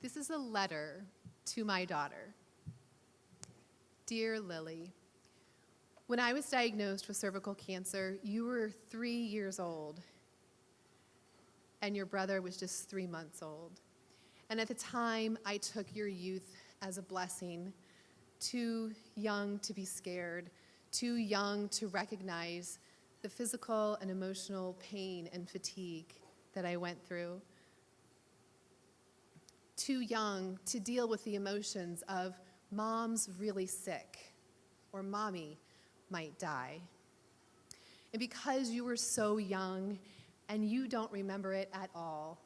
This is a letter to my daughter. Dear Lily, when I was diagnosed with cervical cancer, you were 3 years old, and your brother was just 3 months old. And at the time, I took your youth as a blessing, too young to be scared, too young to recognize the physical and emotional pain and fatigue that I went through, too young to deal with the emotions of mom's really sick or mommy might die. And because you were so young and you don't remember it at all,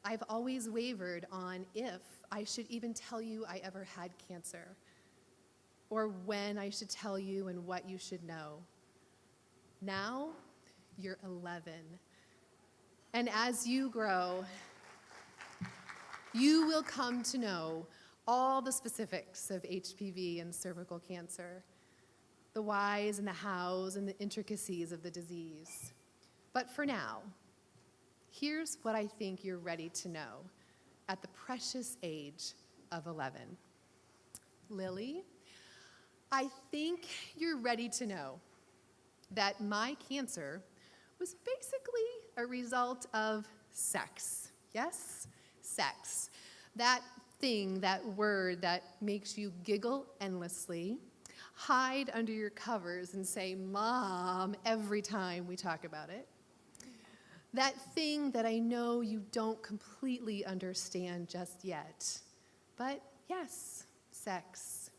I've always wavered on if I should even tell you I ever had cancer, or when I should tell you and what you should know. Now, you're 11. And as you grow, you will come to know all the specifics of HPV and cervical cancer, the whys and the hows and the intricacies of the disease. But for now, here's what I think you're ready to know at the precious age of 11. Lily, I think you're ready to know that my cancer was basically a result of sex. Yes? Sex. That thing, that word that makes you giggle endlessly, hide under your covers and say, Mom, every time we talk about it. That thing that I know you don't completely understand just yet. But yes, sex.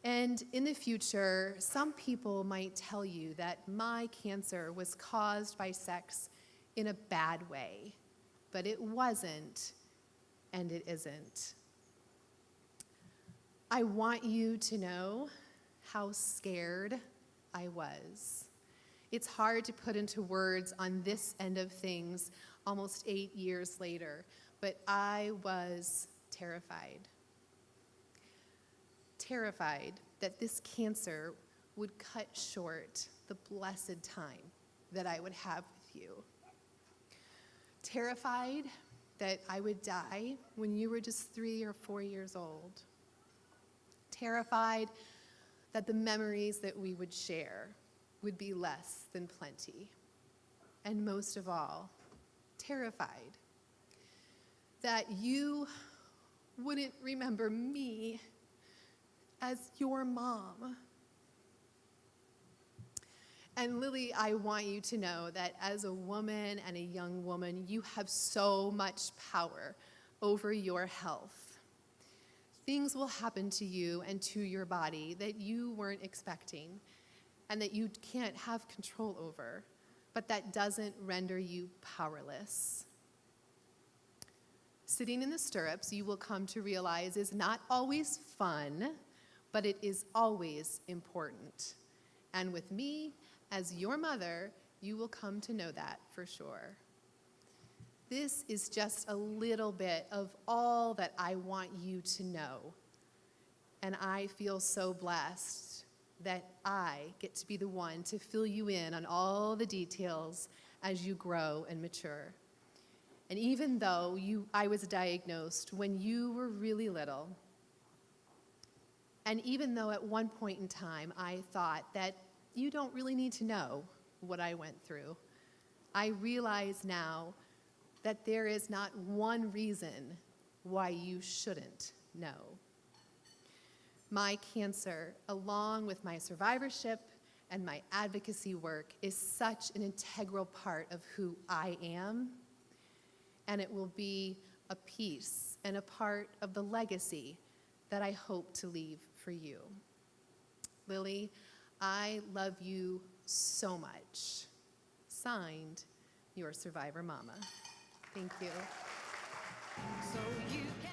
And in the future, some people might tell you that my cancer was caused by sex in a bad way, but it wasn't, and it isn't. I want you to know how scared I was. It's hard to put into words on this end of things almost 8 years later, but I was terrified. Terrified that this cancer would cut short the blessed time that I would have with you. Terrified that I would die when you were just 3 or 4 years old. Terrified that the memories that we would share would be less than plenty. And most of all, terrified that you wouldn't remember me as your mom. And Lily, I want you to know that as a woman and a young woman, you have so much power over your health. Things will happen to you and to your body that you weren't expecting and that you can't have control over, but that doesn't render you powerless. Sitting in the stirrups, you will come to realize, is not always fun, but it is always important. And with me, as your mother, you will come to know that for sure. This is just a little bit of all that I want you to know. And I feel so blessed that I get to be the one to fill you in on all the details as you grow and mature. And even though I was diagnosed when you were really little, and even though at one point in time I thought that you don't really need to know what I went through, I realize now that there is not one reason why you shouldn't know. My cancer, along with my survivorship and my advocacy work, is such an integral part of who I am, and it will be a piece and a part of the legacy that I hope to leave for you. Lily, I love you so much. Signed, your Survivor Mama. Thank you. So you can